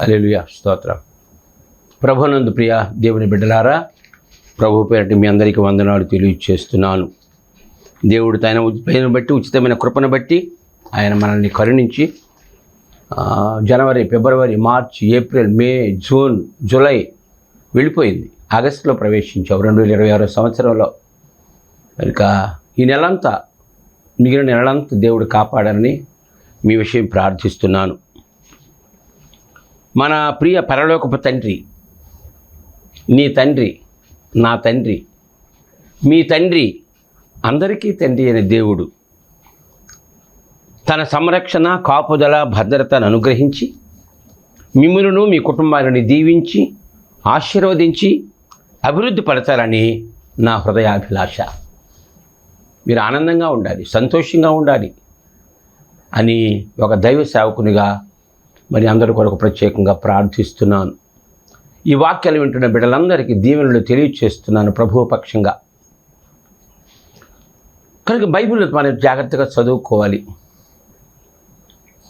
హల్లెలూయా, స్తోత్రం. ప్రభునందు ప్రియ దేవుని బిడ్డలారా, ప్రభు పేరటి మీ అందరికీ వందనాలు తెలియజేస్తున్నాను. దేవుడు తన ఉచితమైన బట్టి, ఉచితమైన కృపను బట్టి ఆయన మనల్ని కరుణించి జనవరి, ఫిబ్రవరి, మార్చి, ఏప్రిల్, మే, జూన్, జూలై వెళ్ళిపోయింది. ఆగస్టులో ప్రవేశించాం 2026 సంవత్సరంలో. కనుక ఈ నెలంతా, మిగిలిన నెలంతా దేవుడు కాపాడాలని మీ విషయం ప్రార్థిస్తున్నాను. మన ప్రియ పరలోకపు తండ్రి, నీ తండ్రి, నా తండ్రి, మీ తండ్రి, అందరికీ తండ్రి అయిన దేవుడు తన సంరక్షణ, కాపుదల, భద్రతను అనుగ్రహించి మిమ్ములను మీ కుటుంబాలను దీవించి ఆశీర్వదించి అభివృద్ధి పరచాలని నా హృదయాభిలాష. మీరు ఆనందంగా ఉండాలి, సంతోషంగా ఉండాలి అని ఒక దైవ సేవకునిగా మరి అందరి కొరకు ప్రత్యేకంగా ప్రార్థిస్తున్నాను. ఈ వాక్యాలు వింటున్న బిడ్డలందరికీ దీవెనలు తెలియచేస్తున్నాను ప్రభువు పక్షంగా. కనుక బైబిల్ మనం జాగ్రత్తగా చదువుకోవాలి.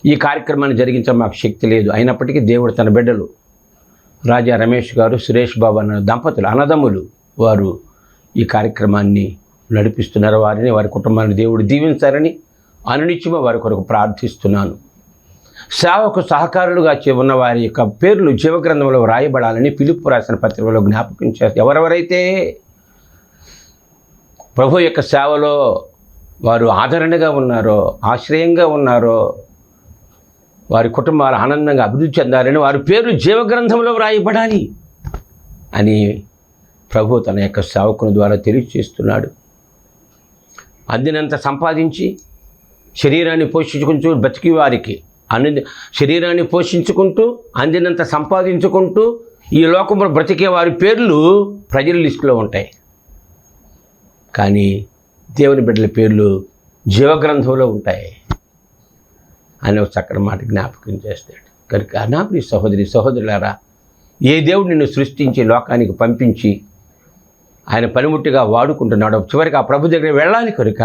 ఈ కార్యక్రమాన్ని జరిగించడం మాకు శక్తి లేదు, అయినప్పటికీ దేవుడు తన బిడ్డలు రాజా రమేష్ గారు, సురేష్ బాబు అన్న దంపతులు, అన్నదమ్ములు, వారు ఈ కార్యక్రమాన్ని నడిపిస్తున్నారు. వారిని, వారి కుటుంబాన్ని దేవుడు దీవించారని అనునిత్యము వారి కొరకు ప్రార్థిస్తున్నాను. సేవకు సహకారులుగా ఉన్న వారి యొక్క పేర్లు జీవగ్రంథంలో రాయబడాలని ఫిలిప్పు రాసిన పత్రికలో జ్ఞాపకం చేస్తారు. ఎవరెవరైతే ప్రభు యొక్క సేవలో వారు ఆదరణగా ఉన్నారో, ఆశ్రయంగా ఉన్నారో, వారి కుటుంబాలు ఆనందంగా అభివృద్ధి చెందాలని వారి పేర్లు జీవగ్రంథంలో వ్రాయబడాలి అని ప్రభు తన యొక్క సేవకుని ద్వారా తెలియజేస్తున్నాడు. అందినంత సంపాదించి శరీరాన్ని పోషించుకుంటూ బతికి వారికి శరీరాన్ని పోషించుకుంటూ అందినంత సంపాదించుకుంటూ ఈ లోకంలో బ్రతికే వారి పేర్లు ప్రజల లిస్టులో ఉంటాయి, కానీ దేవుని బిడ్డల పేర్లు జీవగ్రంథంలో ఉంటాయి అని ఒక చక్కటి మాట జ్ఞాపకం చేస్తాడు. కనుక నా ప్రియ సహోదరి సహోదరులారా, ఏ దేవుడు నిన్ను సృష్టించి లోకానికి పంపించి ఆయన పనిముట్టుగా వాడుకుంటున్నాడు, చివరికి ఆ ప్రభు దగ్గర వెళ్ళాలి. కనుక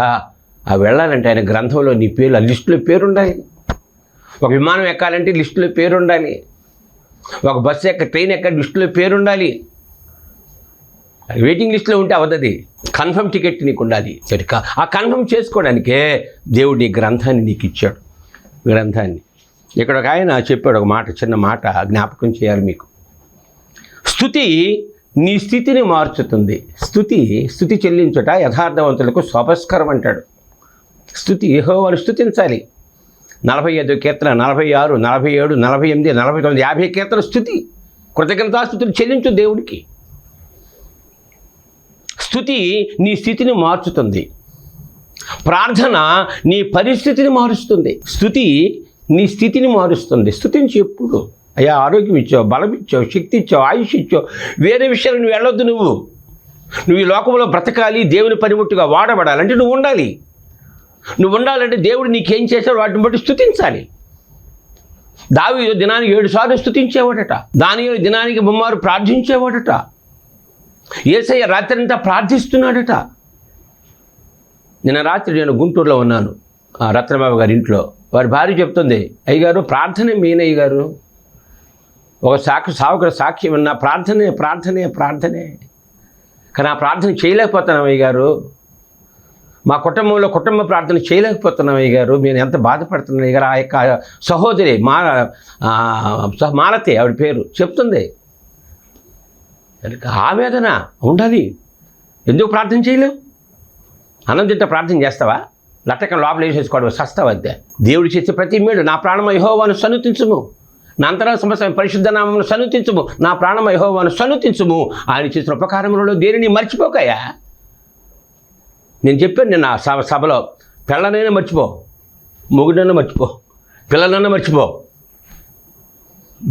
ఆ వెళ్ళాలంటే ఆయన గ్రంథంలో నీ పేరు, ఆ లిస్టులో పేరు ఉండాలి. ఒక విమానం ఎక్కాలంటే లిస్టులో పేరు ఉండాలి. ఒక బస్సు ట్రైన్ లిస్టులో పేరు ఉండాలి. వెయిటింగ్ లిస్టులో ఉంటే అవదది. కన్ఫర్మ్ టికెట్ నీకు ఉండాలి. కనుక ఆ కన్ఫర్మ్ చేసుకోవడానికే దేవుడు ఈ గ్రంథాన్ని నీకు ఇచ్చాడు. గ్రంథాన్ని ఇక్కడ ఒక ఆయన చెప్పాడు ఒక మాట, చిన్న మాట జ్ఞాపకం చేయాలి మీకు. స్తుతి నీ స్థితిని మార్చుతుంది. స్థుతి చెల్లించుట యథార్థవంతులకు శోభస్కరం అంటాడు. స్తుతి యెహోవాను స్తుతించాలి. 45 కీర్తన, 46, 47, 48, 49, 50 కీర్తన స్తుతి, కృతజ్ఞతాస్తుతులు చెల్లించు దేవుడికి. స్తుతి నీ స్థితిని మార్చుతుంది. ప్రార్థన నీ పరిస్థితిని మారుస్తుంది. స్తుతి నీ స్థితిని మారుస్తుంది. స్తుతించి ఎప్పుడు అయ్యా ఆరోగ్యం ఇచ్చావు, బలం ఇచ్చావు, శక్తి ఇచ్చావు, ఆయుష్ ఇచ్చావు. వేరే విషయాలు నువ్వు వెళ్ళొద్దు. నువ్వు ఈ లోకంలో బ్రతకాలి, దేవుని పనిముట్టుగా వాడబడాలంటే నువ్వు ఉండాలి. నువ్వు ఉండాలంటే దేవుడు నీకేం చేశాడు వాటిని బట్టి స్తుతించాలి. దావీదు దినానికి 7 సార్లు స్తుతించేవాడట. దానియేలు దినానికి 3 ప్రార్థించేవాడట. యేసయ్య రాత్రి అంతా ప్రార్థిస్తున్నాడట. నిన్న రాత్రి నేను గుంటూరులో ఉన్నాను, రత్నబాబు గారి ఇంట్లో. వారి భార్య చెప్తుంది, అయ్యగారు ప్రార్థనే మెయిన్ అయ్యగారు. ఒక సావుకుడు సాక్ష్యం విన్నా, ప్రార్థనే ప్రార్థనే ప్రార్థనే. కానీ ఆ ప్రార్థన చేయలేకపోతున్నాం అయ్యగారు. మా కుటుంబంలో కుటుంబ ప్రార్థన చేయలేకపోతున్నాం అయ్యగారు. నేను ఎంత బాధపడుతున్నాను అయ్యగారు. ఆ యొక్క సహోదరి మాలతి ఆవిడ పేరు చెప్తుంది. ఆవేదన ఉండాలి. ఎందుకు ప్రార్థన చేయలేవు? అన్నం తింటే ప్రార్థన చేస్తావా? లట్టకం లోపల వేసేసుకోవడం సస్తావు అంతే. దేవుడు చేసే ప్రతి మేడు నా ప్రాణమ యెహోవాను సన్నుతించుము, నా అంతరంగ సమస్త పరిశుద్ధ నామమును సన్నుతించుము, నా ప్రాణమ యెహోవాను సన్నుతించుము. ఆయన చేసిన ఉపకారములలో దేనిని మర్చిపోకయా. నేను చెప్పాను నిన్న సభలో, పిల్లనైనా మర్చిపో, మొగుడైనా మర్చిపో, పిల్లలైనా మర్చిపో,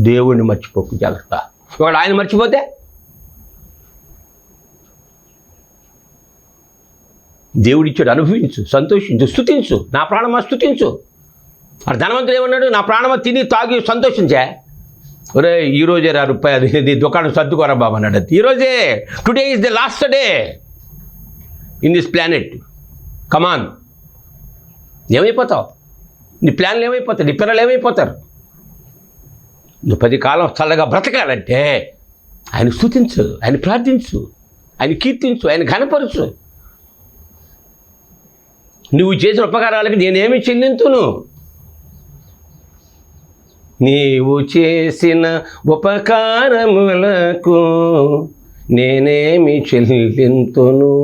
దేవుడిని మర్చిపోకు జాగ్రత్త. ఒకవేళ ఆయన మర్చిపోతే దేవుడిచ్చాడు, అనుభవించు, సంతోషించు, స్తుతించు. నా ప్రాణమా స్తుతించు. మరి ధనవంతుడు ఏమన్నాడు? నా ప్రాణమా తిని తాగి సంతోషించా. ఒరే ఈరోజే ₹1 దుకాణం సర్దుకోరా బాబు అన్నాడు. ఈరోజే, today is the last day in this planet. Come on, ఏమైపోతావు? నీ ప్లాన్లు ఏమైపోతాయి? నీ పిల్లలు ఏమైపోతారు? నువ్వు 10 కాలం చల్లగా బ్రతకాలంటే ఆయన స్తుతించు, ఆయన ప్రార్థించు, ఆయన కీర్తించు, ఆయన ఘనపరచు. నువ్వు చేసిన ఉపకారాలకు నేనేమి చెల్లింతును? నీవు చేసిన ఉపకారములకు నేనేమి చెల్లింతును?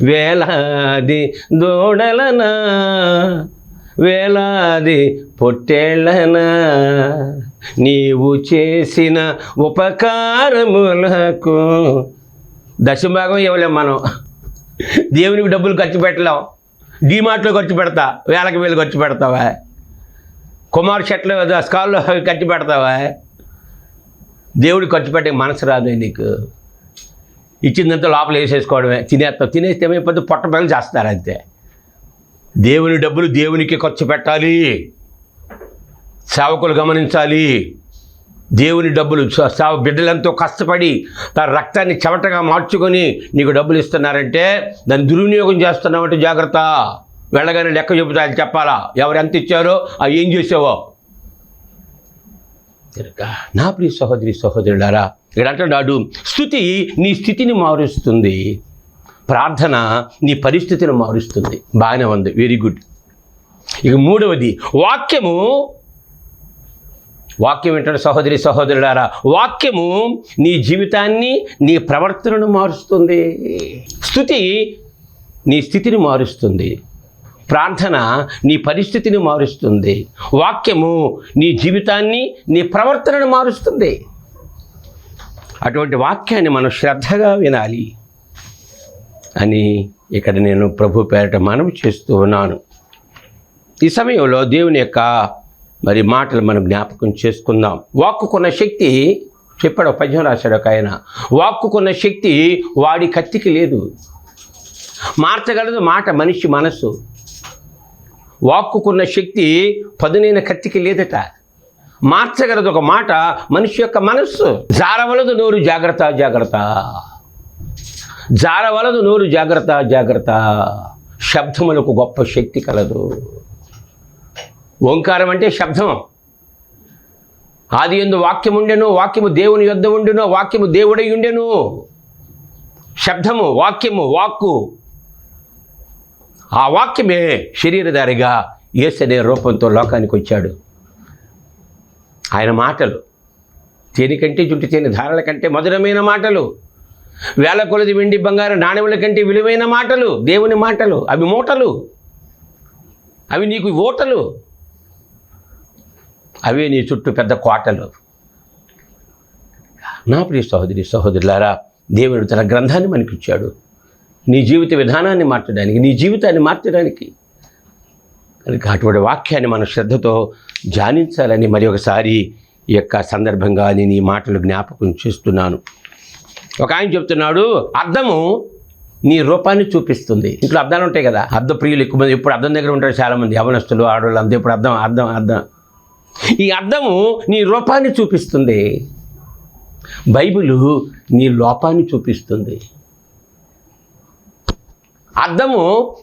వేలాది దూడలనా, వేలాది పొట్టేళ్ళనా, నీవు చేసిన ఉపకారములకు దశభాగం ఇవ్వలేం మనం. దేవునికి డబ్బులు ఖర్చు పెట్టలేం. డీమార్ట్లో ఖర్చు పెడతా, వేలకు వేలు ఖర్చు పెడతావా? కుమార్ షెట్లో స్కాల్లో ఖర్చు పెడతావా? దేవుడికి ఖర్చు పెట్టే మనసు రాదు నీకు. ఇచ్చిందంతా లోపల వేసేసుకోవడమే, తినేస్తాం. తినేస్తే ఏమైపోతే పొట్ట పగలు చేస్తారు అంతే. దేవుని డబ్బులు దేవునికి ఖర్చు పెట్టాలి. సేవకులు గమనించాలి. దేవుని డబ్బులు బిడ్డలంతో కష్టపడి తన రక్తాన్ని చెమటగా మార్చుకొని నీకు డబ్బులు ఇస్తున్నారంటే దాన్ని దుర్వినియోగం చేస్తున్నామంటే జాగ్రత్త. వెళ్ళగానే లెక్క చెబుతా చెప్పాలా, ఎవరు ఎంత ఇచ్చారో అవి ఏం చేసావో. నా ప్రియ సహోదరి సహోదరులారా, ఇక్కడ అంటున్నాడు, స్తుతి నీ స్థితిని మారుస్తుంది, ప్రార్థన నీ పరిస్థితిని మారుస్తుంది. బాగానే ఉంది, వెరీ గుడ్. ఇక మూడవది వాక్యం ఏంటంటే సహోదరి సహోదరులారా, వాక్యము నీ జీవితాన్ని, నీ ప్రవర్తనను మారుస్తుంది. స్తుతి నీ స్థితిని మారుస్తుంది, ప్రార్థన నీ పరిస్థితిని మారుస్తుంది, వాక్యము నీ జీవితాన్ని, నీ ప్రవర్తనను మారుస్తుంది. అటువంటి వాక్యాన్ని మనం శ్రద్ధగా వినాలి అని ఇక్కడ నేను ప్రభు పేరట మనవి చేస్తూ ఉన్నాను. ఈ సమయంలో దేవుని యొక్క మాటలు మనం జ్ఞాపకం చేసుకుందాం. వాక్కుకున్న శక్తి చెప్పాడు, పద్యం రాశాడు ఒక ఆయన, వాక్కుకున్న శక్తి వాడి కత్తికి లేదు. మార్చగలదు మాట మనిషి మనసు. వాక్కుకున్న శక్తి పదునైన కత్తికి లేదట. మార్చగలదు ఒక మాట మనిషి యొక్క మనస్సు. జారవలదు నోరు జాగ్రత్త జాగ్రత్త, జారవలదు నోరు జాగ్రత్త జాగ్రత్త. శబ్దములకు గొప్ప శక్తి కలదు. ఓంకారం అంటే శబ్దం. ఆది యందు వాక్యం ఉండెను, వాక్యము దేవుని యొద్ద ఉండెను, వాక్యము దేవుడై ఉండెను. శబ్దము, వాక్యము, వాక్కు. ఆ వాక్యమే శరీరధారిగా యేసు అనే రూపంతో లోకానికి వచ్చాడు. ఆయన మాటలు తేనె కంటే జుట్టు తేనె ధారల కంటే మధురమైన మాటలు, వేల కొలది వెండి బంగారు నాణెముల కంటే విలువైన మాటలు, దేవుని మాటలు. అవి మూటలు, అవి నీకు ఓటలు, అవే నీ చుట్టూ పెద్ద కోటలు. నా ప్రియ సహోదరి సహోదరులారా, దేవుడు తన గ్రంథాన్ని మనకి ఇచ్చాడు నీ జీవిత విధానాన్ని మార్చడానికి, నీ జీవితాన్ని మార్చడానికి. కనుక అటువంటి వాక్యాన్ని మన శ్రద్ధతో ధ్యానించాలని మరి ఒకసారి ఈ యొక్క సందర్భంగా నేను ఈ మాటలు జ్ఞాపకం చేస్తున్నాను. ఒక ఆయన చెప్తున్నాడు, అద్దము నీ రూపాన్ని చూపిస్తుంది. ఇంట్లో అద్దాలు ఉంటాయి కదా, అద్దం ప్రియులు ఎక్కువ మంది ఎప్పుడు అద్దం దగ్గర ఉంటారు చాలామంది, యవనస్తులు ఆడవాళ్ళు అంతా ఇప్పుడు అద్దం అద్దం అద్దం. ఈ అద్దము నీ రూపాన్ని చూపిస్తుంది. బైబిలు నీ లోపాన్ని చూపిస్తుంది. అద్దము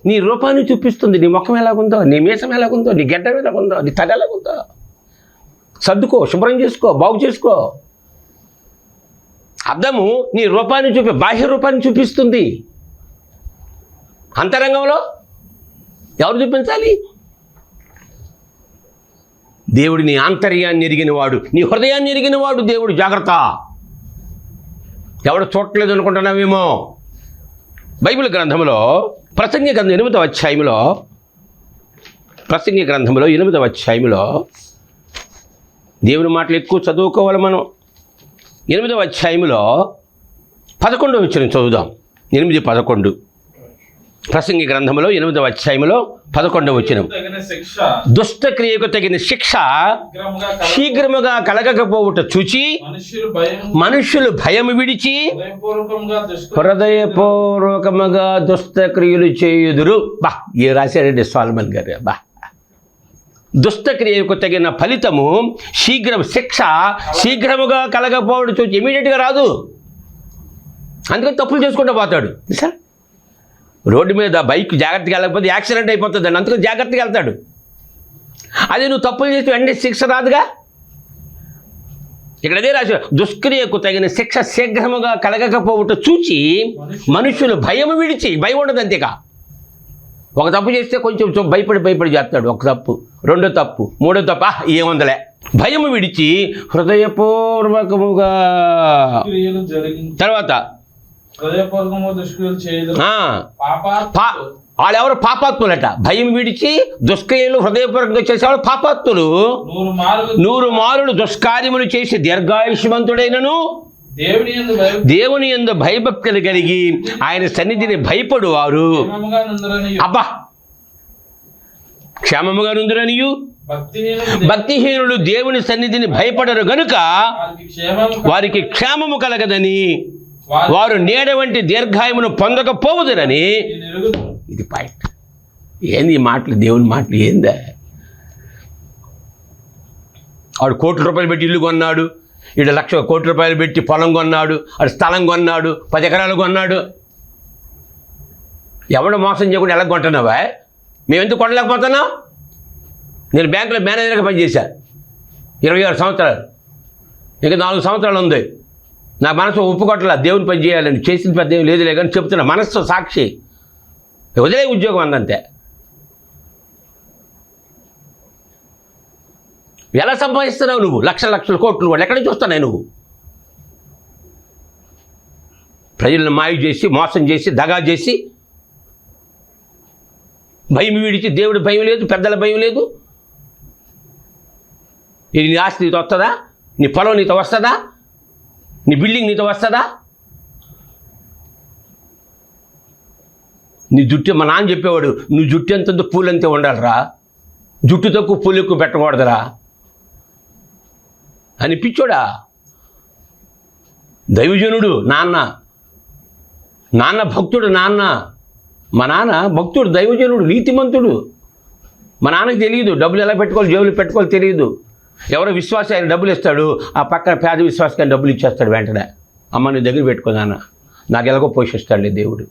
నీ రూపాన్ని చూపిస్తుంది. నీ ముఖం ఎలాగుందో, నీ మీసం ఎలాగుందో, నీ గెడ్డం ఎలాగుందో, నీ తల ఎలాగుందో. సర్దుకో, శుభ్రం చేసుకో, బాగు చేసుకో. అద్దము నీ రూపాన్ని బాహ్య రూపాన్ని చూపిస్తుంది. అంతరంగంలో ఎవరు చూపించాలి? దేవుడు నీ ఆంతర్యాన్ని ఎరిగినవాడు, నీ హృదయాన్ని ఎరిగినవాడు దేవుడు. జాగ్రత్త, ఎవడు చూడట్లేదు అనుకుంటున్నావేమో. బైబిల్ గ్రంథంలో ప్రసంగి గ్రంథం 8వ అధ్యాయంలో, ప్రసంగి గ్రంథంలో 8వ అధ్యాయంలో దేవుని మాటలు ఎక్కువ చదువుకోవాలి మనం. 8వ అధ్యాయంలో 11వ వచనం చదువుదాం. 8:11 ప్రసంగి గ్రంథంలో 8వ అధ్యాయంలో 11వ వచనం. దుష్టక్రియకు తగిన శిక్ష శీఘ్రముగా కలగకపోవుట చూచి మనుషులు భయం విడిచి హృదయపూర్వకముగా దుష్టక్రియలు చేయుదురు. బా, ఏ రాశారండి సోలమన్ గారు. బా, దుష్టక్రియకు తగిన ఫలితము శిక్ష శీఘ్రముగా కలగకపోవడం చూసి ఇమీడియట్గా రాదు. అందుకని తప్పులు చేసుకుంటూ పోతాడు. సార్, రోడ్డు మీద బైక్ జాగ్రత్తగా వెళ్ళకపోతే యాక్సిడెంట్ అయిపోతుందండి, అందుకని జాగ్రత్తగా వెళ్తాడు. అదే నువ్వు తప్పులు చేసి వెంటనే శిక్ష రాదుగా. ఇక్కడ అదే రాసి దుష్క్రియకు తగిన శిక్ష శీఘ్రముగా కలగకపోవట చూచి మనుషులు భయము విడిచి, భయం ఉండదు అంతేగా. ఒక తప్పు చేస్తే కొంచెం భయపడి చేస్తాడు. ఒక తప్పు, రెండో తప్పు, మూడో తప్పు, ఏముందలే, భయము విడిచి హృదయపూర్వకముగా తర్వాత వాళ్ళెవరు పాపాత్ములట. భయం విడిచి దుష్క్రియలు హృదయపూర్వకంగా చేసేవాళ్ళు పాపాత్ములు. 100 మారులు దుష్కార్యములు చేసి దీర్ఘాయుష్మంతుడైనను దేవుని యందు భయభక్తులు కలిగి ఆయన సన్నిధిని భయపడు వారు అబ్బా క్షేమముగా నుందురనియు, భక్తిహీనులు దేవుని సన్నిధిని భయపడరు గనుక వారికి క్షేమము కలగదని, వారు నీడ వంటి దీర్ఘాయమును పొందకపోవుదురని. ఇది పాయింట్. ఏంది ఈ మాటలు, దేవుని మాటలు ఏందా? వాడు ₹1,00,00,000 పెట్టి ఇల్లు కొన్నాడు, ఈడు ₹1,00,00,000 పెట్టి పొలం కొన్నాడు, ఆడు స్థలం కొన్నాడు, 10 ఎకరాలు కొన్నాడు. ఎవడు మోసం చేయకుండా ఎలా కొంటున్నావా? మేము ఎందుకు కొనలేకపోతున్నాం? నేను బ్యాంకులో మేనేజర్గా పనిచేశాను 26 సంవత్సరాలు. ఇంకా 4 సంవత్సరాలు ఉంది. నా మనసు ఒప్పుకోవట్లా దేవుని పని చేయాలని. చేసిన పెద్ద ఏం లేదులే కానీ చెప్తున్నా, మనస్సు సాక్షి. వదిలే ఉద్యోగం అందంతే. ఎలా సంపాదిస్తున్నావు నువ్వు? లక్షల కోట్లు వాళ్ళు ఎక్కడి నుంచి వస్తున్నాయి? నువ్వు ప్రజలను మాయ చేసి, మోసం చేసి, దగా చేసి, భయం విడిచి, దేవుడి భయం లేదు, పెద్దల భయం లేదు. ఇది నీ ఆస్తి నీతో వస్తుందా? నీ పొలం నీతో వస్తుందా? నీ బిల్డింగ్ నీతో వస్తుందా? నీ జుట్టు, మా నాన్న చెప్పేవాడు, నువ్వు జుట్టు ఎంత పూలు అంతే ఉండాలిరా, జుట్టు తక్కువ పూలు ఎక్కువ పెట్టకూడదురా అని. పిచ్చోడా? దైవజనుడు నాన్న భక్తుడు. మా నాన్న భక్తుడు, దైవజనుడు, నీతిమంతుడు. మా నాన్నకి తెలియదు డబ్బులు ఎలా పెట్టుకోవాలి, జేబులు పెట్టుకోవాలి తెలియదు. ఎవరో విశ్వాసం ఆయన డబ్బులు ఇస్తాడు, ఆ పక్కన పేద విశ్వాసకి ఆయన డబ్బులు ఇచ్చేస్తాడు వెంటనే. అమ్మ నీ దగ్గర పెట్టుకో నాన్న, నాకు ఎలాగో పోషిస్తాడులే దేవుడు.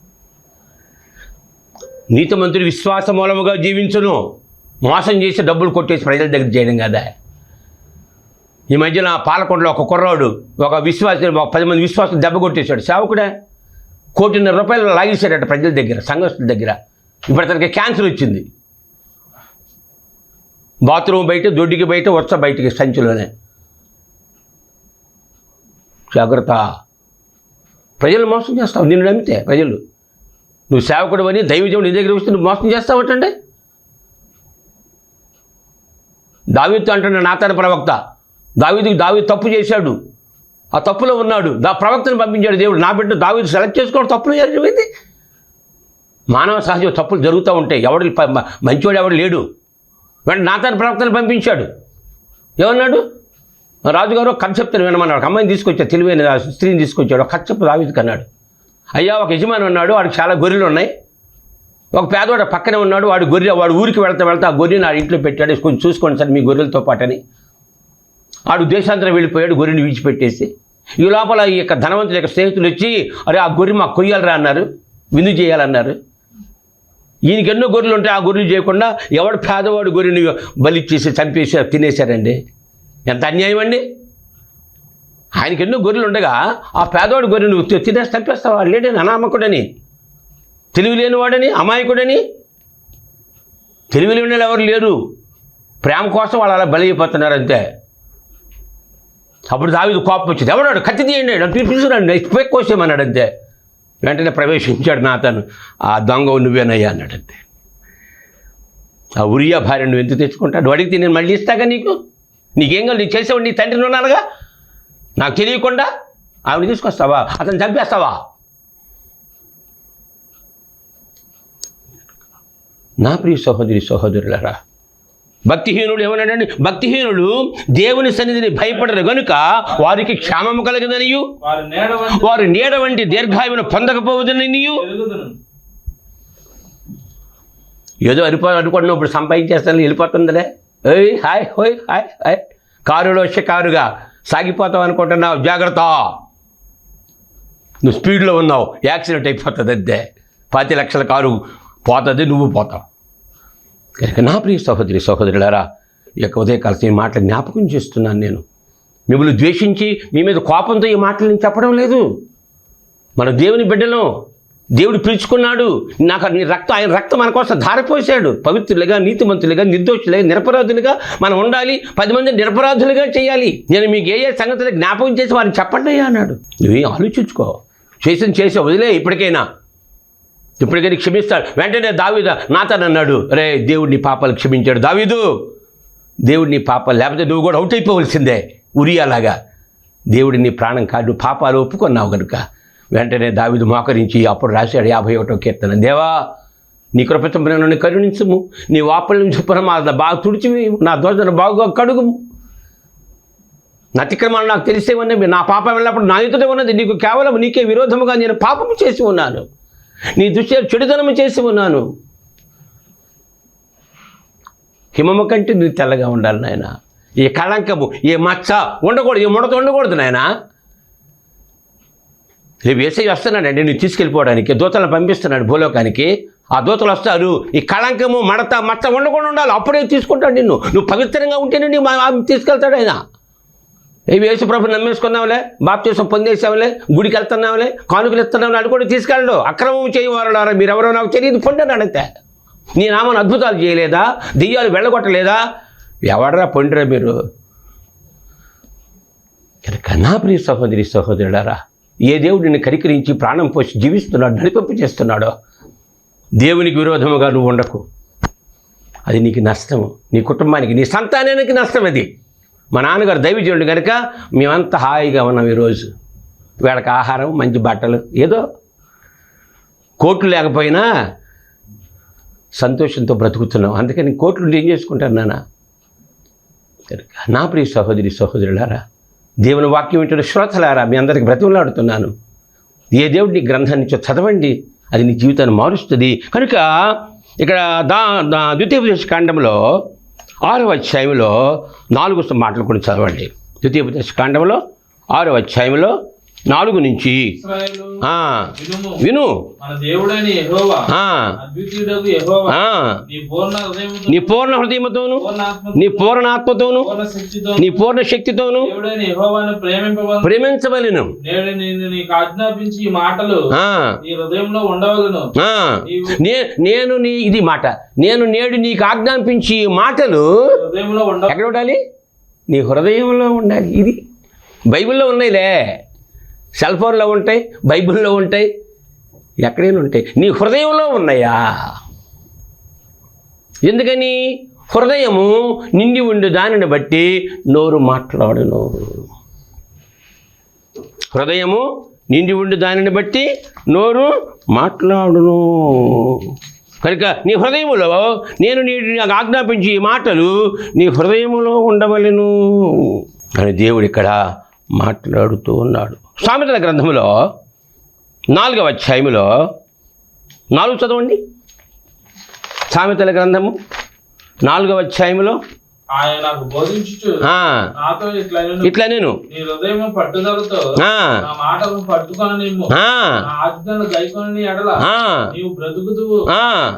నీతిమంతుడు విశ్వాస మూలముగా జీవించును, మోసం చేసి డబ్బులు కొట్టేసి ప్రజల దగ్గర చేయడం కదా. ఈ మధ్యన పాలకొండలో ఒక కుర్రాడు, ఒక 10 మంది విశ్వాసం దెబ్బ కొట్టేశాడు. సేవకుడే ₹1,50,00,000 లాగేశాడట ప్రజల దగ్గర, సంఘస్థుల దగ్గర. ఇప్పుడు అతనికి క్యాన్సర్ వచ్చింది. బాత్రూమ్ బయట, దొడ్డికి బయట, వచ్చ బయటికి సంచిలోనే. జాగ్రత్త. ప్రజలు మోసం చేస్తావు, నిన్ను నమ్మితే ప్రజలు. నువ్వు సేవకుడు అని దైవజనుడు నీ దగ్గర వస్తే నువ్వు మోసం చేస్తావటండి. దావీదు అంటున్న నాతాను ప్రవక్త, దావీదు తప్పు చేశాడు, ఆ తప్పులో ఉన్నాడు, ప్రవక్తను పంపించాడు దేవుడు. నా బిడ్డ దావీదు సెలెక్ట్ చేసుకోవడం తప్పులు జరిగింది. మానవ సహజ తప్పులు జరుగుతూ ఉంటాయి. ఎవడు మంచివాడు ఎవడు లేడు. వెంటనే నాతాను ప్రవక్తను పంపించాడు. ఏమన్నాడు? రాజుగారు కథ చెప్తాను వినమన్నాడు. అమ్మాయిని తీసుకొచ్చాడు, తెలివైన స్త్రీని తీసుకొచ్చాడు. ఒక కథ చెప్పు దావీదుకి అన్నాడు. అయ్యా, ఒక యజమాని ఉన్నాడు, వాడికి చాలా గొర్రెలు ఉన్నాయి. ఒక పేదవాడు పక్కనే ఉన్నాడు, వాడు ఊరికి వెళ్తా ఆ గొర్రెని ఆ ఇంట్లో పెట్టాడు. కొంచెం చూసుకోండి సార్ మీ గొర్రెలతో పాటని. ఆడు దేశాంతరం వెళ్ళిపోయాడు, గొర్రెని విడిచిపెట్టేసి. ఈ లోపల ఈ యొక్క ధనవంతుల యొక్క స్నేహితులు వచ్చి, అరే ఆ గొర్రె మాకు కొయ్యాలరా అన్నారు, విందు చేయాలన్నారు. ఈయనకి ఎన్నో గొర్రెలు ఉంటాయి, ఆ గొర్రెలు చేయకుండా ఎవడు పేదవాడు గొర్రెని బలిచ్చేసి చంపేసి తినేశారండి. ఎంత అన్యాయం అండి! ఆయనకి ఎన్నో గొర్రెలు ఉండగా ఆ పేదవాడు గొర్రె నువ్వు తినేసి చంపేస్తావా? లేడని, అనామకుడని, తెలివి లేనివాడని, అమాయకుడని. తెలివి లేని వాళ్ళు ఎవరు లేరు. ప్రేమ కోసం వాళ్ళు అలా బలి అయిపోతున్నారు అంతే. అప్పుడు దావీదు కోపం వచ్చింది. ఎవడాడు? కత్తి తీయండి, పిలుచురండి, కోసేమన్నాడు అంతే. వెంటనే ప్రవేశించాడు నాతాను. ఆ దొంగ నువ్వేనయ్యా అన్నాడంతే. ఆ ఉరియా భార్య నువ్వు ఎందుకు తెచ్చుకుంటాడు? అడిగితే నేను మళ్ళీ ఇస్తాగా నీకేం కాదు, నీకు చేసేవాడు నీ తండ్రిని ఉన్నానుగా, నాకు తెలియకుండా ఆవిడ తీసుకొస్తావా? అతను చంపేస్తావా? నా ప్రియ సహోదరి సహోదరులారా, భక్తిహీనుడు ఏమన్నాడండి? భక్తిహీనుడు దేవుని సన్నిధిని భయపడరు గనుక వారికి క్షేమము కలగదనియు, వారు నీడ వంటి దీర్ఘాయువును పొందకపోవదనియు. ఏదో అనుకున్నప్పుడు సంపాదించేస్తాను వెళ్ళిపోతుందిలే. ఏయ్ హాయ్ హోయ్ హాయ్ హాయ్, కారులో షికారుగా సాగిపోతావు అనుకుంటున్నావు, జాగ్రత్త. నువ్వు స్పీడ్లో ఉన్నావు, యాక్సిడెంట్ అయిపోతుంది అంతే. 10 లక్షల కారు పోతుంది, నువ్వు పోతావు. కనుక నా ప్రియ సహోదరి సహోదరులారా, ఈ యొక్క ఉదయకాల ఈ మాటలు జ్ఞాపకం చేస్తున్నాను నేను. మిమ్మల్ని ద్వేషించి మీ మీద కోపంతో ఈ మాటలు నేను చెప్పడం లేదు. మన దేవుని బిడ్డను దేవుడు పిలుచుకున్నాడు. నాకు ఆయన రక్తం మన కోసం ధారపోసాడు. పవిత్రులుగా, నీతిమంతులుగా, నిర్దోషులుగా, నిరపరాధులుగా మనం ఉండాలి. 10 మంది నిరపరాధులుగా చేయాలి. నేను మీకు ఏ సంగతులు జ్ఞాపకం చేసి వారిని చెప్పండి అయ్యా అన్నాడు. నువ్వు ఆలోచించుకో, చేసే వదిలే. ఇప్పటికైనా క్షమిస్తాడు. వెంటనే దావీదు నాతాను అన్నాడు, రే దేవుడు నీ పాపాలు క్షమించాడు. దావీదు, దేవుడు నీ పాపాలు, లేకపోతే నువ్వు కూడా అవుట్ అయిపోవలసిందే ఉరియాలాగా. దేవుడి నీ ప్రాణం కాదు, పాపాలు ఒప్పుకున్నావు కనుక. వెంటనే దావీదు మోకరించి అప్పుడు రాశాడు 51వ కీర్తన, దేవా నీ కృపతో నన్ను కరుణించుము, నీ వాపల నుంచి ప్రమాద బాగా తుడిచివి, నా దోషను బాగా కడుగుము. నా అతిక్రమాలు నాకు తెలిసే ఉన్నవి, నా పాపం వెళ్ళినప్పుడు నా ఎదుట ఉన్నది. నీకు కేవలం నీకే విరోధముగా నేను పాపము చేసి ఉన్నాను, నీ దృష్ట్యా చెడుదనము చేసి ఉన్నాను. హిమము కంటే నీ తెల్లగా ఉండాలి నాయన. ఏ కళంకము, ఏ మచ్చ ఉండకూడదు, ఏ ముడత ఉండకూడదు నాయన. రేపు యేసయ్య వస్తున్నాడండి నేను తీసుకెళ్ళిపోవడానికి, దూతలను పంపిస్తున్నాడు భూలోకానికి. ఆ దూతలు వస్తారు, ఈ కళంకము, మడత, మచ్చ ఉండకుండా ఉండాలి, అప్పుడే తీసుకుంటాడు నిన్ను. నువ్వు పవిత్రంగా ఉంటేనే నీ తీసుకెళ్తాడు ఆయన. యేసు ప్రభు నమ్మేసుకున్నావులే, బాప్తీసం పొందేసావులే, గుడికి వెళ్తున్నావులే, కానుకలు ఇస్తున్నావులే, అది కూడా తీసుకెళ్ళడు. అక్రమం చేయవారులారా మీరెవరో నాకు తెలియదు పొండని అడిగితే, నీ నామను అద్భుతాలు చేయలేదా, దెయ్యాలు వెళ్ళగొట్టలేదా, ఎవడరా పొండిరా మీరు. కనుక నా ప్రియ సహోదరి సహోదరుడారా, ఏ దేవుడు నిన్ను కరికరించి ప్రాణం పోసి జీవిస్తున్నాడు, నడిపింపు చేస్తున్నాడో దేవునికి విరోధముగా నువ్వు ఉండకు. అది నీకు నష్టము, నీ కుటుంబానికి, నీ సంతానానికి నష్టం. అది మా నాన్నగారు దైవజనుడు కనుక మేమంతా హాయిగా ఉన్నాం ఈరోజు. వీళ్ళకి ఆహారం, మంచి బట్టలు, ఏదో కోట్లు లేకపోయినా సంతోషంతో బ్రతుకుతున్నాం. అందుకని కోట్లు ఏం చేసుకుంటారు నాన్న. నా ప్రియ సహోదరి సహోదరులారా, దేవుని వాక్యం వింటున్న శ్రోతలారా, మీ అందరికి బ్రతిమలాడుతున్నాను. ఏ దేవుడి గ్రంథాన్ని చదవండి, అది నీ జీవితాన్ని మారుస్తుంది. కనుక ఇక్కడ ద్వితీయోపదేశ కాండంలో 6వ అధ్యాయంలో 4 మాటలు కూడా చదవండి. ద్వితీయోపదేశ కాండంలో 6వ అధ్యాయంలో 4 నుంచి విను. నీ పూర్ణ హృదయముతోను, నీ పూర్ణ ఆత్మతోను, నీ పూర్ణ శక్తితోను ప్రేమించవలెను. నేను ఇది మాట, నేను నేడు నీకు ఆజ్ఞాపించి ఈ మాటలు ఎక్కడ ఉండాలి? నీ హృదయంలో ఉండాలి. ఇది బైబిల్లో ఉన్నాయిలే, సెల్ ఫోన్లో ఉంటాయి, బైబిల్లో ఉంటాయి, ఎక్కడైనా ఉంటాయి. నీ హృదయంలో ఉన్నాయా? ఎందుకని? హృదయము నిండి ఉండి దానిని బట్టి నోరు మాట్లాడును. హృదయము నిండి ఉండి దానిని బట్టి నోరు మాట్లాడును. కనుక నీ హృదయములో నేను నాకు ఆజ్ఞాపించి ఈ మాటలు నీ హృదయములో ఉండవలెను అని దేవుడు ఇక్కడ మాట్లాడుతూ ఉన్నాడు. సామెతల గ్రంథములో 4వ అధ్యాయములో 4 చదవండి. సామెతల గ్రంథము 4వ అధ్యాయములో ఆయన నాకు బోధించుచు నాతో ఇట్లా నేను నీ హృదయము పట్టుదలతో నా మాటలను పట్టుకొననిమ్ము, నా ఆజ్ఞలను గైకొనని ఎడల నీవు బ్రతుకుదువు,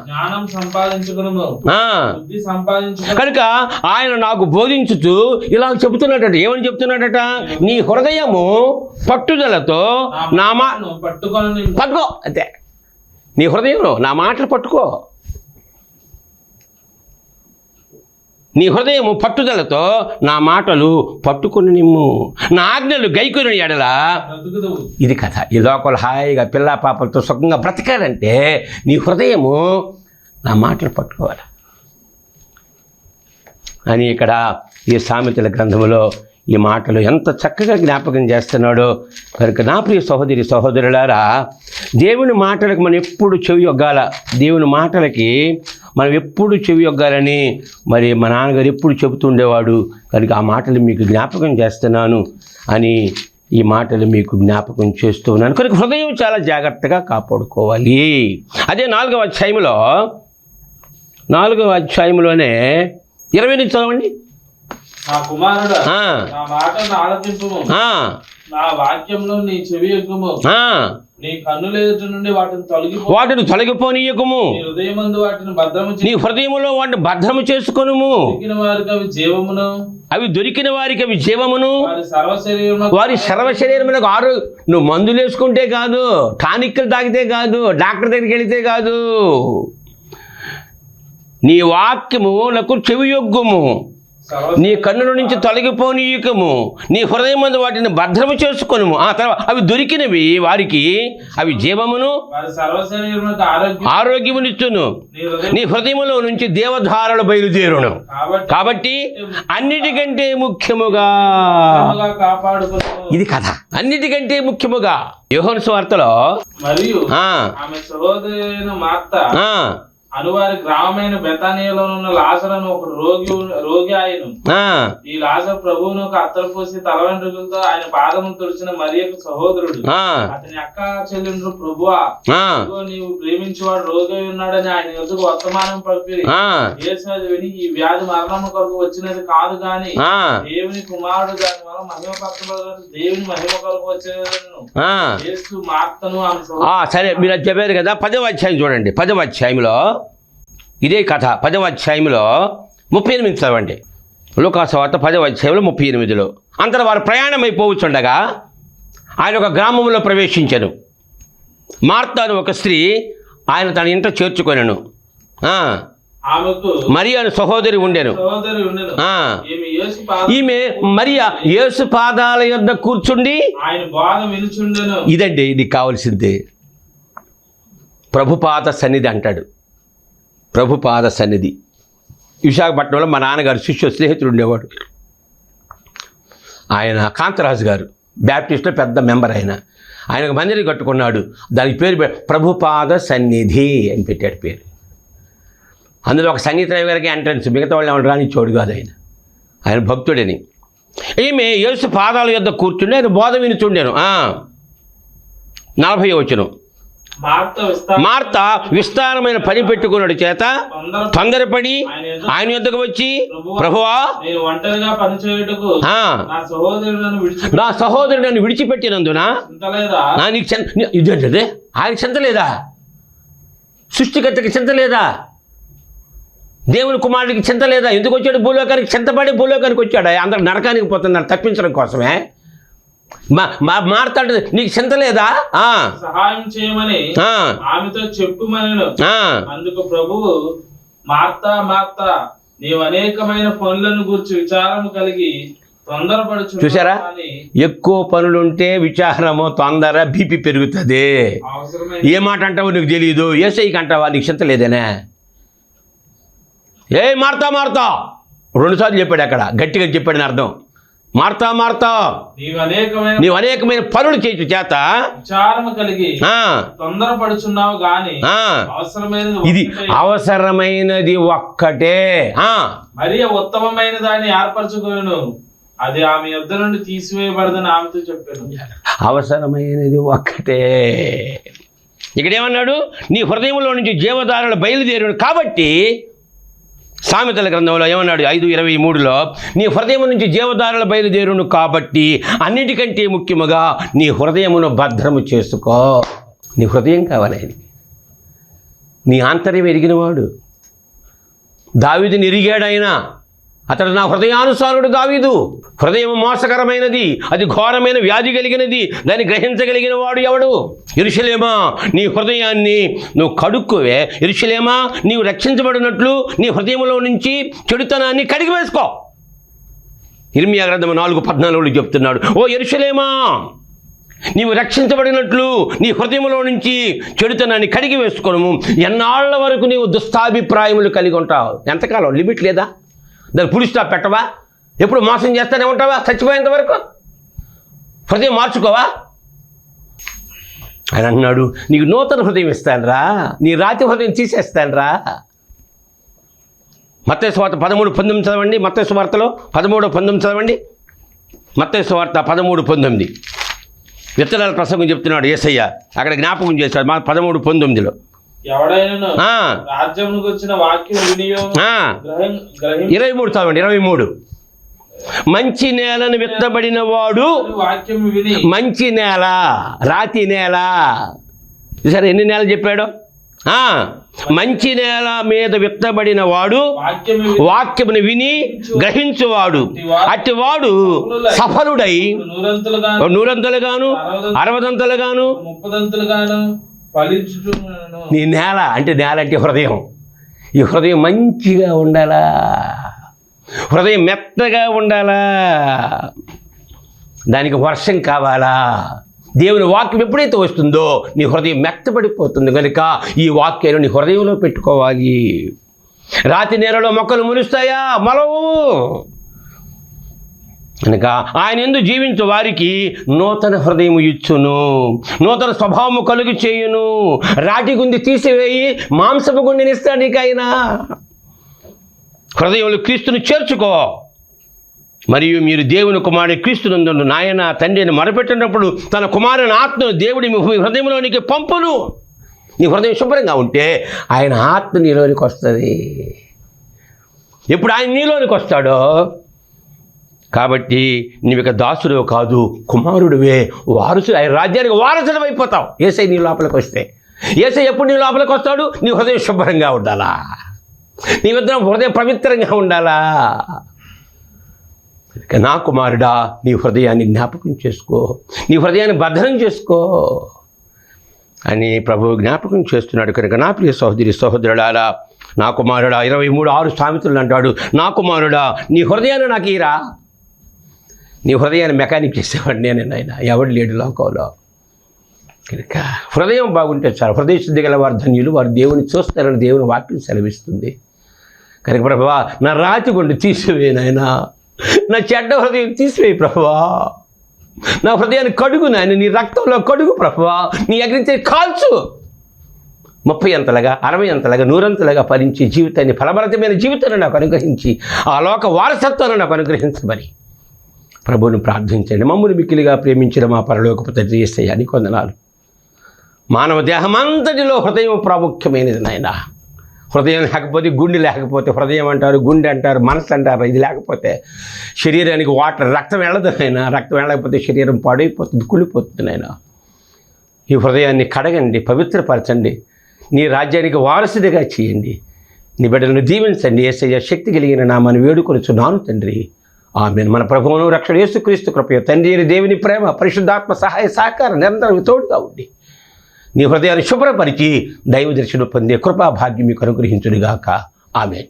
జ్ఞానం సంపాదించుకొనుము, బుద్ధి సంపాదించుకొనుము. కనుక ఆయన నాకు బోధించుచు ఇలా చెబుతున్నాడట. ఏమని చెప్తున్నాడట? నీ హృదయము పట్టుదలతో నా మాటను పట్టుకో. అదే నీ హృదయంలో నా మాటలు పట్టుకో. నీ హృదయము పట్టుదలతో నా మాటలు పట్టుకొని నిమ్ము, నా ఆజ్ఞలు గైకొని ఎడల. ఇది కథ. ఈ లోకలు హాయిగా పిల్ల పాపలతో సుఖంగా బ్రతకాలంటే నీ హృదయము నా మాటలు పట్టుకోవాలి అని ఇక్కడ ఈ సామెతల గ్రంథములో ఈ మాటలు ఎంత చక్కగా జ్ఞాపకం చేస్తున్నాడో. కనుక నా ప్రియ సహోదరి సహోదరులారా, దేవుని మాటలకు మనం ఎప్పుడు చెవి యొగ్గాల. దేవుని మాటలకి మనం ఎప్పుడు చెవి యొగ్గాలని మరి మా నాన్నగారు ఎప్పుడు చెబుతుండేవాడు. కనుక ఆ మాటలు మీకు జ్ఞాపకం చేస్తున్నాను అని ఈ మాటలు మీకు జ్ఞాపకం చేస్తూ ఉన్నాను. కనుక హృదయం చాలా జాగ్రత్తగా కాపాడుకోవాలి. అదే 4వ అధ్యాయంలో 4వ అధ్యాయంలోనే 20 నుంచి చదవండి. నా కుమారుడా, నా మాటను ఆలకింపుము, నా వాక్యంలో నీ చెవి యొగ్గుము, నీ కన్నుల ఎదుట నుండి వాటిని తొలగిపోనీయకము. నీ హృదయమందు వాటిని భద్రము నీ హృదయములో వాటిని భద్రము చేసుకొనుము. అవి దొరికిన వారికి అవి జీవమును. వారి సర్వ శరీరములకు నువ్వు మందులు వేసుకుంటే కాదు, టానిక్లు తాగితే కాదు, డాక్టర్ దగ్గరికి వెళితే కాదు. నీ వాక్యములకు చెవియొగ్గుము. నీ కన్నుల నుంచి తొలగిపోనీయకము. నీ హృదయమందు వాటిని భద్రము చేసుకొనుము. ఆ తర్వాత అవి దొరికినవి వారికి అవి జీవమును ఆరోగ్యమునిచ్చును. నీ హృదయములో నుంచి దేవధారలు బయలుదేరును. కాబట్టి అన్నిటికంటే ముఖ్యముగా ఇది కథ. అన్నిటికంటే ముఖ్యముగా యోహాను సువార్తలో మరియు ఆమె సహోదరి మార్త అనువారి గ్రామమైన బెతానియాలో ఉన్న లాజరును ఒక రోగి ఆయను. ఈ లాజరు ప్రభువును అత్తరు పోసి తల వెంట్రుకలతో ఆయన పాదమును తుడిచిన మరియకు సహోదరుడు. అతని అక్క చెల్లెండ్రు, ప్రభువా నీవు ప్రేమించేవాడు రోగి ఉన్నాడని ఆయన ఎదుగు వర్తమానం పంపిరి. యేసు అది విని, ఈ వ్యాధి మరణం కొరకు వచ్చినది కాదు గాని దేవుని కుమారుడు దాని వల్ల మహిమపరచబడు, దేవుని మహిమ కొరకు వచ్చినను. యేసు మార్తను సరే మీరు అది చెప్పారు కదా. 10వ అధ్యాయం చూడండి. 10వ అధ్యాయంలో ఇదే కథ. 10వ అధ్యాయంలో 38 చదవండి. లూకాసు వార్త 10వ అధ్యాయంలో 38లో అంతటా వారు ప్రయాణం అయిపోవచ్చుండగా ఆయన ఒక గ్రామంలో ప్రవేశించెను. మార్తా అని ఒక స్త్రీ ఆయన తన ఇంట చేర్చుకొనెను. మరియా అని సహోదరి ఉండెను. ఈమె మరియా యేసు పాదాల యొద్ద కూర్చుండి ఇదండి ఇది కావాల్సిందే. ప్రభుపాద సన్నిధి అంటాడు. ప్రభుపాద సన్నిధి. విశాఖపట్నంలో మా నాన్నగారు శిష్య స్నేహితుడు ఉండేవాడు. ఆయన కాంతరాజు గారు బ్యాప్టిస్ట్లో పెద్ద మెంబర్. ఆయనకు మందిరం కట్టుకున్నాడు. దానికి పేరు ప్రభుపాద సన్నిధి అని పెట్టాడు పేరు. అందులో ఒక సంగీత గారికి ఎంట్రన్స్, మిగతా వాళ్ళు ఎవరు రానిచ్చాడు కాదు. ఆయన భక్తుడని. ఈమె యేసు పాదాల యొద్ద కూర్చుండి ఆయన బోధ వినుచుండెను. 40వ వచనం. మార్త విస్తారమైన పని పెట్టుకున్నాడు చేత తొందరపడి ఆయన యొద్దకు వచ్చి, ప్రభువా నా సహోదరుడు నన్ను విడిచిపెట్టినందున ఇదేంటది ఆయనకి చింత లేదా? సృష్టికర్తకి చింత లేదా? దేవుని కుమారుడికి చింత లేదా? ఎందుకు వచ్చాడు భూలోకానికి? చింతపడి భూలోకానికి వచ్చాడు. అందరు నరకానికి పోతున్నారు తప్పించడం కోసమే. మాట్లాడు నీకు చింత లేదా? సహాయం చేయమని ఆమెతో చెప్పుమనెను. అందుకు ప్రభువు, మార్తా మార్తా, నీవు అనేకమైన పనులను గురించి విచారము కలిగి తొందరపడుచు. చూసారా, ఎక్కువ పనులుంటే విచారము, తొందర, బీపీ పెరుగుతుంది. ఏ మాట అంటావో నీకు తెలియదు. ఏసైకి అంటావా నీకు చింత లేదేనే? ఏ మార్తా మార్తా 2 సార్లు చెప్పాడు. అక్కడ గట్టిగా చెప్పాడని అర్థం. మార్తా మార్తా, నీవు అనేకమైన పనులు చేయు చేత విచారము కలిగి తొందరపడుచున్నావు గాని ఇది అవసరమైనది ఒక్కటే. మరియ ఉత్తమమైన దాన్ని ఏర్పరచుకొనెను, అది ఆమె యొద్ద నుండి తీసివేయబడదని ఆమెతో చెప్పాను. అవసరమైనది ఒక్కటే. ఇక్కడేమన్నాడు? నీ హృదయంలో నుంచి జీవధారలు బయలుదేరాడు. కాబట్టి సామెతల గ్రంథంలో ఏమన్నాడు? 5:23లో నీ హృదయం నుంచి జీవధారలు బయలుదేరును. కాబట్టి అన్నిటికంటే ముఖ్యముగా నీ హృదయమును భద్రము చేసుకో. నీ హృదయం కావాలి ఆయనకి. నీ ఆంతర్యం ఎరిగినవాడు. దావీదుని ఎరిగాడు ఆయన. అతడు నా హృదయానుసారుడు దావీదు. హృదయం మోసకరమైనది, అది ఘోరమైన వ్యాధి కలిగినది. దాన్ని గ్రహించగలిగిన వాడు ఎవడు? యెరూషలేమా, నీ హృదయాన్ని నువ్వు కడుక్కువే. యెరూషలేమా, నీవు రక్షించబడినట్లు నీ హృదయంలో నుంచి చెడుతనాన్ని కడిగి వేసుకో. ఇర్మియా గ్రంథం 4:14 చెప్తున్నాడు. ఓ యెరూషలేమా, నీవు రక్షించబడినట్లు నీ హృదయంలో నుంచి చెడుతనాన్ని కడిగి వేసుకోను. ఎన్నాళ్ల వరకు నీవు దుష్టాభిప్రాయములు కలిగి ఉంటావు? ఎంతకాలం? లిమిట్ లేదా? దాన్ని పులి స్టాప్ పెట్టవా? ఎప్పుడు మోసం చేస్తూనే ఉంటావా చచ్చిపోయేంత వరకు? హృదయం మార్చుకోవా? ఆయన అంటున్నాడు, నీకు నూతన హృదయం ఇస్తానురా, నీ రాతి హృదయం తీసేస్తానురా. మత్తయి సువార్త 13:19 చదవండి. మత్తయి సువార్తలో 13:19 చదవండి. మత్తయి సువార్త 13:19 విత్తనాల ప్రసంగం చెప్తున్నాడు యేసయ్య. అక్కడ జ్ఞాపకం చేశాడు 13:19లో. ఎవడైనా రాజ్యమునకు వచ్చిన వాక్యం వినియోగం 23 చదవండి. 23 మంచి నేలను విత్తబడిన వాడు, వాక్యం విని మంచి నేల, రాతి నేల. సరే ఎన్ని నేల చెప్పాడు? మంచి నేల మీద విత్తబడిన వాడు, వాక్యమును విని గ్రహించువాడు, అట్టివాడు సఫలుడై నూరంతలుగాను, 60 30 ఫలించుచున్నాను. నీ నేల అంటే, నేల అంటే హృదయం. ఈ హృదయం మంచిగా ఉండాలా, హృదయం మెత్తగా ఉండాలా, దానికి వర్షం కావాలా. దేవుని వాక్యం ఎప్పుడైతే వస్తుందో నీ హృదయం మెత్తబడిపోతుంది. కనుక ఈ వాక్యాన్ని నీ హృదయంలో పెట్టుకోవాలి. రాతి నేలలో మొక్కలు మొలుస్తాయా? మొలవు. కనుక ఆయన యందు జీవించు వారికి నూతన హృదయం ఇచ్చును, నూతన స్వభావము కలుగు చేయును. రాటి గుండి తీసివేయి మాంసపు గుండెనిస్తాడు నీకు ఆయన. హృదయంలో క్రీస్తుని చేర్చుకో. మరియు మీరు దేవుని కుమారుని క్రీస్తునందు నాయన తండ్రి అని మొరపెట్టినప్పుడు తన కుమారుని ఆత్మను దేవుడి మీ హృదయంలోనికి పంపును. నీ హృదయం శుభ్రంగా ఉంటే ఆయన ఆత్మ నీలోనికి వస్తుంది. ఎప్పుడు ఆయన నీలోనికి వస్తాడో, కాబట్టి నీవు ఇక దాసుడు కాదు, కుమారుడివే, వారసుడు, ఆయన రాజ్యానికి వారసుడు అయిపోతావు. యేసయ్య నీ లోపలికి వస్తే. యేసయ్య ఎప్పుడు నీ లోపలికి వస్తాడు? నీ హృదయం శుభ్రంగా ఉండాలా, నీ హృదయం పవిత్రంగా ఉండాలా. నా కుమారుడా, నీ హృదయాన్ని జ్ఞాపకం చేసుకో, నీ హృదయాన్ని భద్రం చేసుకో అని ప్రభువు జ్ఞాపకం చేస్తున్నాడు. కనుక నా ప్రియ సహోదరి సహోదరులారా, నా కుమారుడా, 23:6 సామెతలు అంటాడు, నా కుమారుడా నీ హృదయాన్ని నాకు ఇరా. నీ హృదయాన్ని మెకానిక్ చేసేవాడు నేనే నాయన, ఎవడు లేడు లోకంలో. కనుక హృదయం బాగుంటే చాలు. హృదయ శుద్ధి గల వారు ధన్యులు, వారు దేవుని చూస్తారని దేవుని వాక్యం సెలవిస్తుంది. కనుక ప్రభువా, నా రాతి గుండె తీసివేయనైనా, నా చెడ్డ హృదయం తీసివేయి ప్రభువా. నా హృదయాన్ని కడుగు నాయన, నీ రక్తంలో కడుగు ప్రభువా. నీ అగ్నించే కాల్చు. 30 అంతలుగా, 60 అంతలుగా, 100 అంతలుగా ఫలించి జీవితాన్ని, ఫలభరితమైన జీవితాన్ని నాకు అనుగ్రహించి ఆ లోక వారసత్వాన్ని నాకు అనుగ్రహించమని ప్రభువును ప్రార్థించండి. మమ్మల్ని మిక్కిలిగా ప్రేమించిన మా పరలోకపు తండ్రి యేసయ్య నీకు వందనాలు. మానవ దేహం అంతటిలో హృదయం ప్రాముఖ్యమైనది నాయన. హృదయం లేకపోతే, గుండె లేకపోతే, హృదయం అంటారు, గుండె అంటారు, మనసు అంటారు, ఇది లేకపోతే శరీరానికి రక్తం వెళ్ళదు నాయన. రక్తం వెళ్ళకపోతే శరీరం పాడైపోతుంది, కుళ్ళిపోతుంది నాయన. ఈ హృదయాన్ని కడగండి, పవిత్రపరచండి, నీ రాజ్యానికి వారసుడిగా చేయండి. నీ బిడ్డలను దీవించండి. యేసయ్య శక్తి కలిగిన నామని వేడుకొనుచున్నాను తండ్రి. ఆమేన్. మన ప్రభువును రక్షణ యేసుక్రీస్తు కృప, తండ్రి అయిన దేవుని ప్రేమ, పరిశుద్ధాత్మ సహాయ సహకారం నిరంతరం తోడుగా ఉండి నీ హృదయాన్ని శుభ్రపరిచి దైవ దర్శనం పొందే కృపా భాగ్యం మీకు అనుగ్రహించునుగాక. ఆమేన్.